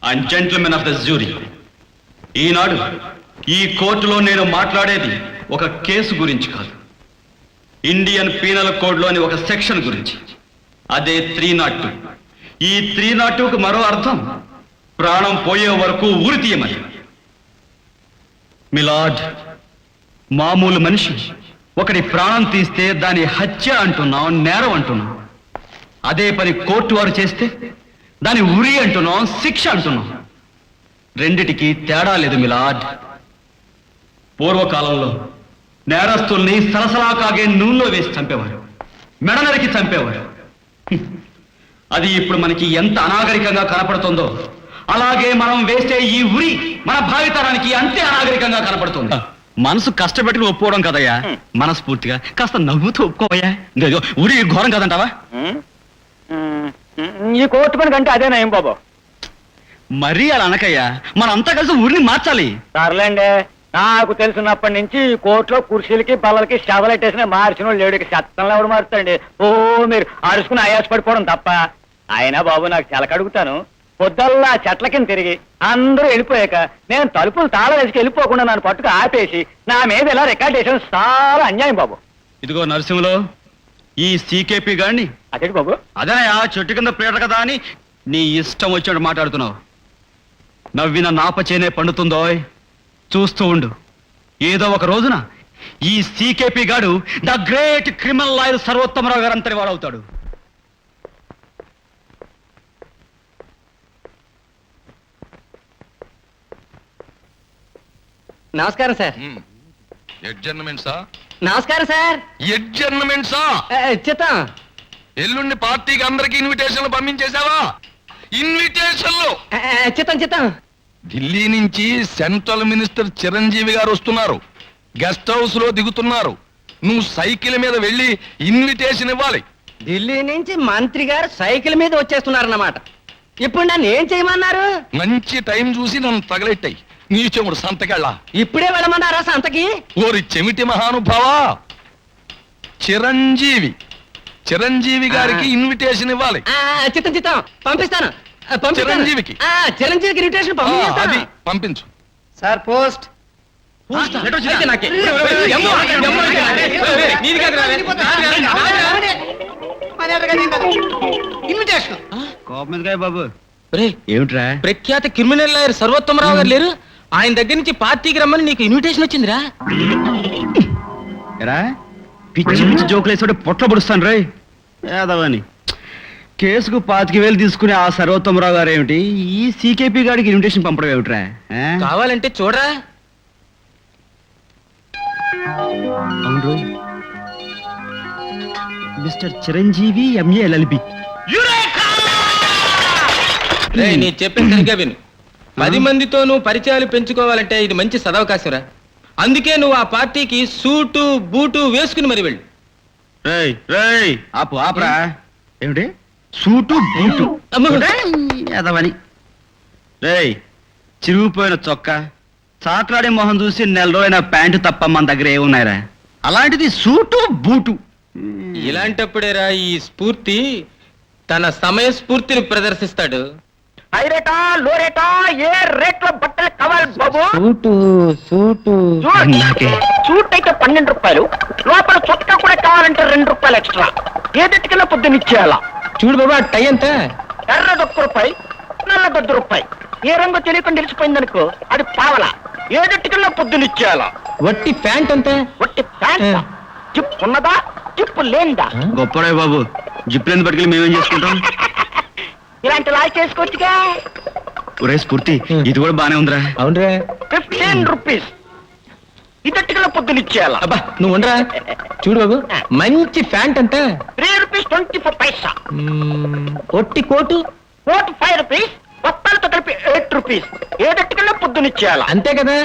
And gentlemen of the jury, ఈనాడు ఈ కోర్టులో నేను మాట్లాడేది ఒక కేసు గురించి కాదు, ఇండియన్ పీనల్ కోడ్లోని ఒక సెక్షన్ గురించి. అదే 302. ఈ 302కు మరో అర్థం ప్రాణం పోయే వరకు ఉరి తీయమని. మిలాడ్, మామూలు మనిషి ఒకటి ప్రాణం తీస్తే దాని హత్య అంటున్నాం, నేరం అంటున్నాం. అదే పని కోర్టు వారు చేస్తే దాని ఉరి అంటున్నాం, శిక్ష అంటున్నాం. రెండిటికి తేడా లేదు మిలాడ్. పూర్వకాలంలో నేరస్తుల్ని సలసలా కాగే నూనెలో వేసి చంపేవారు, మెడ నరికి చంపేవారు. అది ఇప్పుడు మనకి ఎంత అనాగరికంగా కనపడుతుందో అలాగే మనం వేసే ఈ ఉరి మన భావితరానికి అంతే అనాగరికంగా కనపడుతుంది. మనసు కష్టపెట్టుకుని ఒప్పుకోవడం కదయ్యా, మనస్ఫూర్తిగా కాస్త నవ్వుతూ ఒప్పుకోవయ్యా. ఉరి ఘోరం కదంటావా? ఈ కోర్టు పని కంటే అదేనా ఏం బాబు? మరీ అలా అనకయ్యా, మనంతా కలిసి ఊరిని మార్చాలి. సర్లేండి, నాకు తెలిసినప్పటి నుంచి కోర్టులో కుర్చీలకి బల్లలకి శవలెట్టేసిన మార్చిన వాళ్ళు లేడు. చట్టంలో ఎవడు మారుతాడండి? ఓ మీరు అరుచుకుని ఆయాసపడిపోవడం తప్ప. అయినా బాబు నాకు చెలకడుగుతాను, పొద్దుల్లా చెట్ల కింద తిరిగి అందరూ వెళ్ళిపోయాక నేను తలుపులు తాళం వేసుకు వెళ్ళిపోకుండా నన్ను పట్టుకు ఆపేసి నా మీద ఇలా రికార్డ్ చేసిన చాలా అన్యాయం బాబు. ఇదిగో నరసింహలో, ఈ సీకేపీ గాడిని అదేంటి బాబు? అదనయా చెట్టు కింద ప్రేట కదా అని నీ ఇష్టం వచ్చినట్టు మాట్లాడుతున్నావు. నవ్విన నాపచేనే పండుతుందో చూస్తూ ఉండు. ఏదో ఒక రోజున ఈ సీకేపీ గాడు the great criminal lawyer Sarvottama Rao గారు అంతటి వాడవుతాడు. నమస్కారం సార్. ఎడ్జర్నమెంట్సా? నమస్కారం సార్. ఎడ్జర్నమెంట్సా? చిత్తం. ఎల్లుండి పార్టీకి అందరికి ఇన్విటేషన్లు పంపించేశావా? ఇన్విటేషన్లు చిత్తం చిత్తం. ఢిల్లీ నుంచి సెంట్రల్ మినిస్టర్ చిరంజీవి గారు వస్తున్నారు, గెస్ట్ హౌస్ లో దిగుతున్నారు. నువ్వు సైకిల్ మీద వెళ్ళి ఇన్విటేషన్ ఇవ్వాలి. ఢిల్లీ నుంచి మంత్రి గారు సైకిల్ మీద వచ్చేస్తున్నారన్నమాట. ఇప్పుడు నన్ను ఏం చేయమన్నారు? మంచి టైం చూసి నన్ను తగలెట్టాయి. నీ చెముడు సంతకెళ్ళా. ఇప్పుడే వెళ్ళమన్నారా సంతకి? ఓరి చెమిటి మహానుభావా, చిరంజీవి గారికి ఇన్విటేషన్ ఇవ్వాలి. చిత్తం చిత్తం పంపిస్తాను. చిరంజీవికి ఇన్విటేషన్ అది పంపించు. Sir post. బాబు ఏమిట్రా? ప్రఖ్యాత క్రిమినల్ లాయర్ సర్వోత్తమరావు గారు లేరు? ఆయన దగ్గర నుంచి పార్టీకి రమ్మని నీకు ఇన్విటేషన్ వచ్చిందిరా. పిచ్చి పిచ్చి జోకులు వేసి పొట్ల పొడుస్తాను రే యాదవని. కేసుకు 25,000 తీసుకునే ఆ సర్వోత్తమరావు గారు ఏమిటి ఈ సీకేపీ గారికి ఇన్విటేషన్ పంపడం ఏమిట్రా? కావాలంటే చూడరా. అవును, మిస్టర్ చిరంజీవి ఎంఏ ఎల్ఎల్బి. నీ చెప్పిన సరిగ్గా విను. 10 మందితో నువ్వు పరిచయాలు పెంచుకోవాలంటే ఇది మంచి సదవకాశంరా. అందుకే నువ్వు ఆ పార్టీకి సూటు బూటు వేసుకుని మరి వెళ్ళు. ఆపరా ఏమిటి సూటు బూటు యాదవని? రేయ్, చిరిగిపోయిన చొక్కా, చాట్లాడే మొహం చూసి నెల రోజైన ప్యాంటు తప్ప మన దగ్గర ఏమున్నాయిరా? అలాంటిది సూటు బూటు. ఇలాంటప్పుడేరా ఈ స్ఫూర్తి తన సమయ స్ఫూర్తిని ప్రదర్శిస్తాడు. ఏ రేట్లో బట్టలు కావాలి బాబు? సూట్ అయితే 12 రూపాయలు, లోపల చొక్కా కూడా కావాలంటే 2 రూపాయలు ఎక్స్ట్రా. ఏదెట్టుకన్నా పొద్దున్న ఇచ్చేయాలా? చూడు బాబా, టై ఎంత? ఎర్రది 1 రూపాయి, నల్లది 1 రూపాయి. ఏ రంగు తెలియకుండా నిలిచిపోయిందనుకో అది పావలా. ఏదెట్టుకన్నా పొద్దున్న ఇచ్చేయాలా? వట్టి ప్యాంట్ అంత? వట్టి ప్యాంట్ జిప్ ఉన్నదా జిప్ లేనిదా? గొప్పరా బాబు, జిప్లేని పట్టుకెళ్ళి మేమేం చేసుకుంటాం? ఇలాంటి లాయ్ చేసుకోవచ్చుగా. ఒరే స్ఫూర్తి, ఇది కూడా బానే ఉందిరా. అవునరా. 15 రూపీస్. ఇదట్టుకల్లా పొద్దున్న ఇచ్చేయాలా? అబ్బా నువ్వు ఉండరా. చూడు బాబు, మంచి ప్యాంట్ అంతా 3 రూపీస్ 24 పైసా. ఒట్టి కోటు 5 రూపీస్, బొత్తాలతో కలిపి 8 రూపీస్. ఏదట్టుకల్లా పొద్దున్న ఇచ్చేయాలా? అంతే కదా.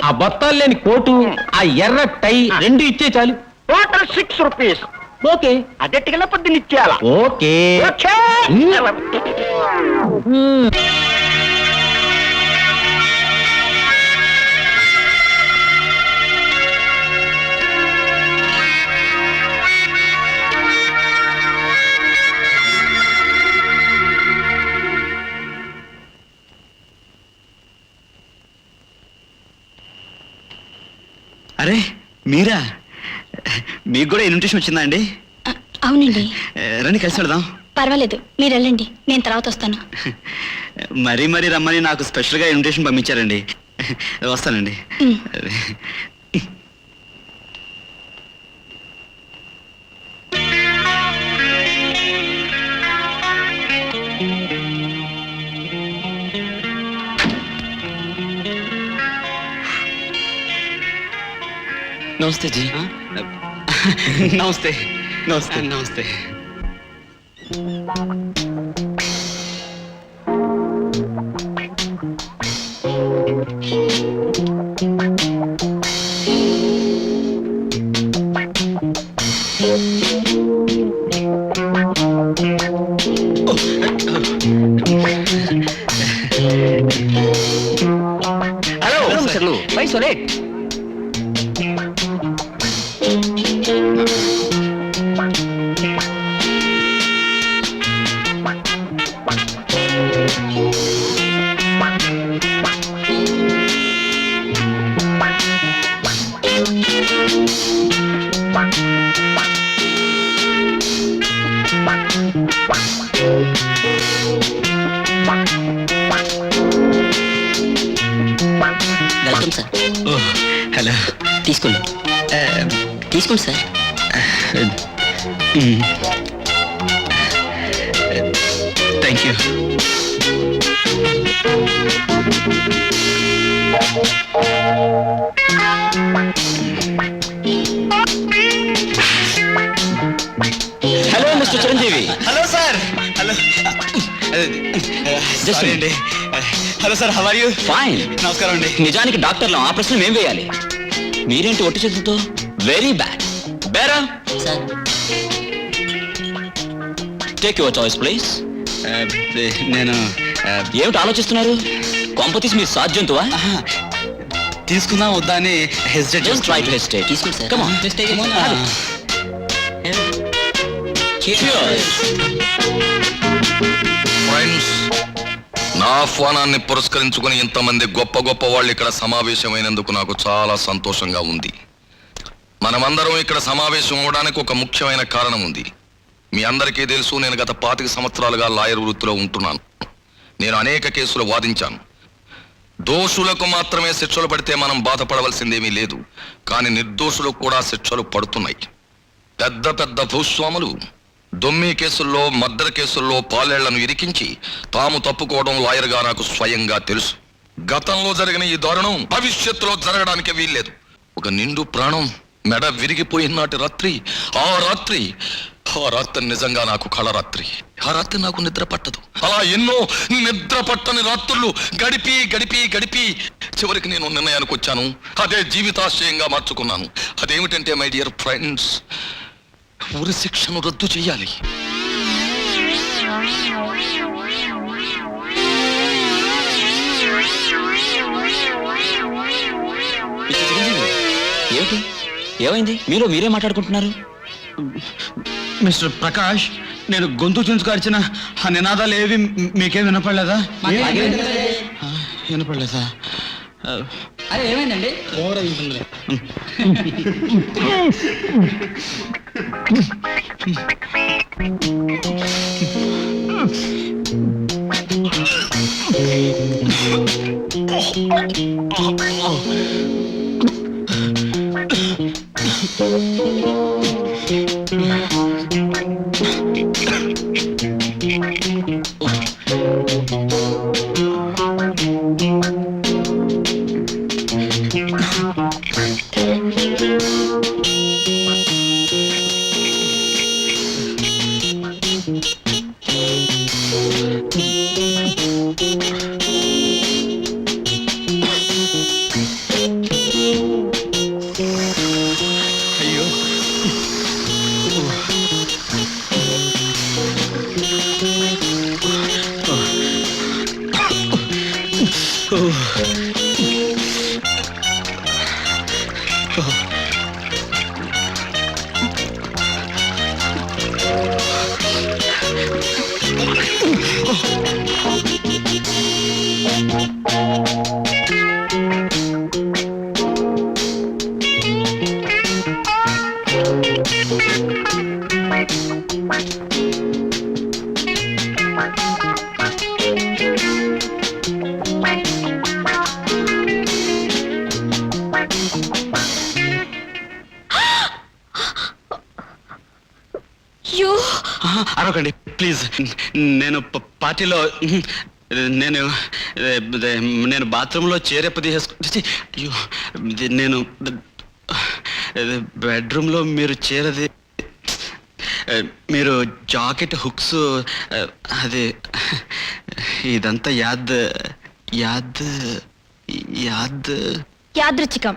ఆ బొత్తాలు లేని కోటు, ఆ ఎర్ర టై 2 ఇచ్చే చాలు. Total 6 rupees. ఓకే. అదెట్టుకల్లా పొద్దున్న ఇచ్చేయాలా? ఓకే. అరే మీరా? మీకు కూడా ఇన్విటేషన్ వచ్చిందా అండి? అవునండి. రండి కలిసి వెళదాం. పర్వాలేదు, మీరు వెళ్ళండి, నేను తర్వాత వస్తాను. మరీ రమ్మని నాకు స్పెషల్గా ఇన్విటేషన్ పంపించారండి. వస్తానండి. నమస్తే జీ. నమస్తే నమస్తే నమస్తే. హలో మిస్టర్లు, why so late? Welcome sir. Hello. తీసుకోండి తీసుకోండి sir. Thank you. Hello mister Chiranjeevi. Hello sir. Hello. Just a minute. అండి. Hello sir, how are you? Fine. నమస్కారం అండి. నిజానికి డాక్టర్లు ఆ ప్రశ్న ఏం వేయాలి? మీరేంటి ఒట్టి చేతులతో? Very bad. Bearer, sir take your choice please. నేను ఏమిటి ఆలోచిస్తున్నారు? కొంపతీసి మీరు సాధ్యంతువా? తీసుకుందాం వద్దా అని hesitate just try to hesitate. తీసుకోండి sir. Come on. Just take it. Cheers. Friends, నా ఆహ్వానాన్ని పురస్కరించుకుని ఇంతమంది గొప్ప గొప్ప వాళ్ళు ఇక్కడ సమావేశమైనందుకు నాకు చాలా సంతోషంగా ఉంది. మనమందరం ఇక్కడ సమావేశం అవడానికి ఒక ముఖ్యమైన కారణం ఉంది. మీ అందరికీ తెలుసు, నేను గత 25 సంవత్సరాలుగా లాయర్ వృత్తిలో ఉంటున్నాను. నేను అనేక కేసులు వాదించాను. దోషులకు మాత్రమే శిక్షలు పడితే మనం బాధపడవలసిందేమీ లేదు, కానీ నిర్దోషులకు కూడా శిక్షలు పడుతున్నాయి. పెద్ద పెద్ద భూస్వాములు దొమ్మి కేసుల్లో, మర్డర్ కేసుల్లో పాలేళ్లను ఇరికించి తాము తప్పుకోవడం లాయర్గా నాకు స్వయంగా తెలుసు. గతంలో జరిగిన ఈ దారుణం భవిష్యత్తులో జరగడానికి వీల్లేదు. ఒక నిండు ప్రాణం మెడ విరిగిపోయిన నాటి రాత్రి, ఆ రాత్రి నిజంగా నాకు కళరాత్రి. ఆ రాత్రి నాకు నిద్ర పట్టదు. అలా ఎన్నో నిద్ర పట్టని రాత్రులు గడిపి గడిపి గడిపి చివరికి నేను నిర్ణయానికి వచ్చాను. అదే జీవితాశయంగా మార్చుకున్నాను. అదేమిటంటే మై డియర్ ఫ్రెండ్స్, ఉరి శిక్షను రద్దు చేయాలి. మిస్టర్ చిరంజీవి, ఏమిటి? ఏమైంది? మీరే మాట్లాడుకుంటున్నారు? మిస్టర్ ప్రకాష్, నేను గొంతు చుంచుకొచ్చిన ఆ నినాదాలు ఏవి మీకేం వినపడలేదా? వినపడలేదా? అరే ఏమైందండి? అయ్యో, ప్లీజ్ నేను పార్టీలో నేను నేను బాత్రూంలో చేరెప్ప తీసేసుకు అయ్యో నేను బెడ్రూమ్లో మీరు చేరది మీరు జాకెట్ హుక్స్ అది ఇదంతా యాద్ యాద్ యాద్ యాదృచ్ఛికం.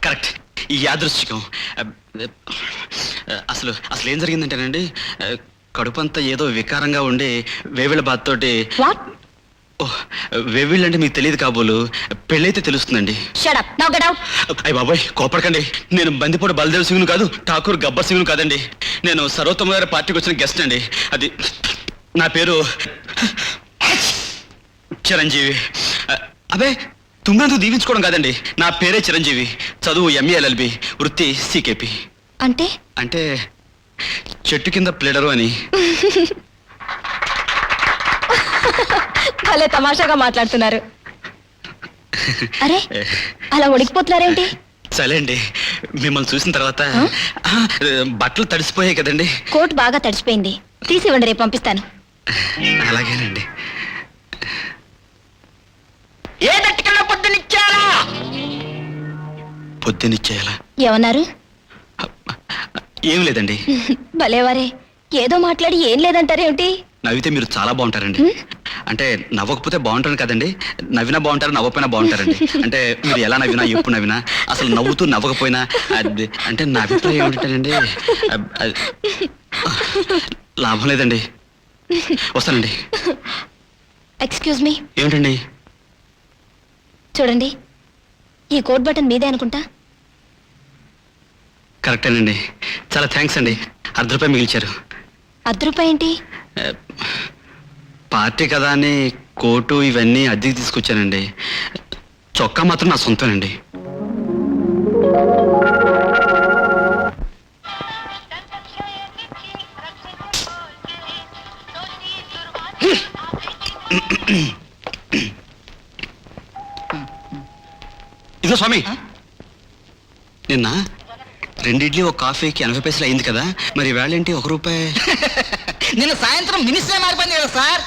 కరెక్ట్, ఈ యాదృశ్చికం. అసలు అసలు ఏం జరిగిందంటేనండి, కడుపంతా ఏదో వికారంగా ఉండి వేవిళ్ళ బాధతోటి. వాట్? ఓహ్, వేవిళ్ళు అంటే మీకు తెలియదు కాబోలు, పెళ్ళైతే తెలుస్తుందండి. Shut up, now get out. అయ్య బాబాయ్ కోపడకండి, నేను బందిపోటు బలదేవ్ సింగ్ను కాదు, ఠాకూర్ గబ్బర్ సింగ్ను కాదండి. నేను సర్వోత్తమ గారి పార్టీకి వచ్చిన గెస్ట్ అండి. అది నా పేరు చిరంజీవి. అబే తుమ్మెందుకు దీవించుకోవడం కాదండి, నా పేరే చిరంజీవి. చదువు ఎంఏ LLB, వృత్తి CKP. అంటే అంటే చెట్టు కింద ప్లేడరు అని. భలే తమాషాగా మాట్లాడుతున్నారు. అరే అలా ఉడికిపోతున్నారేంటి? సరే అండి, మిమ్మల్ని చూసిన తర్వాత బట్టలు తడిసిపోయాయి కదండి. కోట్ బాగా తడిచిపోయింది, తీసి ఇవ్వండి, రేపు పంపిస్తాను. అలాగేనండి. ఏ దట్టికల్లో పొద్దునిచ్చారా? పొద్దునిచ్చేయాలా? ఏమన్నారు? ఏం లేదండి. భలేవారే, ఏదో మాట్లాడి ఏం లేదంటారేమిటి? నవ్వితే మీరు చాలా బాగుంటారండి. అంటే నవ్వకపోతే బాగుంటారు కదండి, నవ్వినా బాగుంటారు, నవ్వపోయినా బాగుంటారండి. అంటే మీరు ఎలా నవ్వినా, ఎప్పుడు నవ్వినా, అసలు నవ్వుతూ నవ్వకపోయినా, అది అంటే నా అభిప్రాయం ఏమిటండి, లాభం లేదండి. వస్తానండి. Excuse me. ఏమిటండి? చూడండి, ఈ కోట్ బటన్ మీదే అనుకుంటా. కరెక్టేనండి, చాలా థ్యాంక్స్ అండి. ₹1 మిగిల్చారు. ₹1 ఏంటి? పార్టీ కదా అని కోటు ఇవన్నీ అద్దెకి తీసుకొచ్చానండి. చొక్కా మాత్రం నా సొంతనండి. ఇదిగో స్వామి, నిన్న 2 ఇడ్లీ ఒక కాఫీకి 80 పైసలు అయింది కదా, మరి వేళ ఏంటి ₹1? నిన్న సాయంత్రం మినిస్టర్ మారిపోయింది కదా సార్.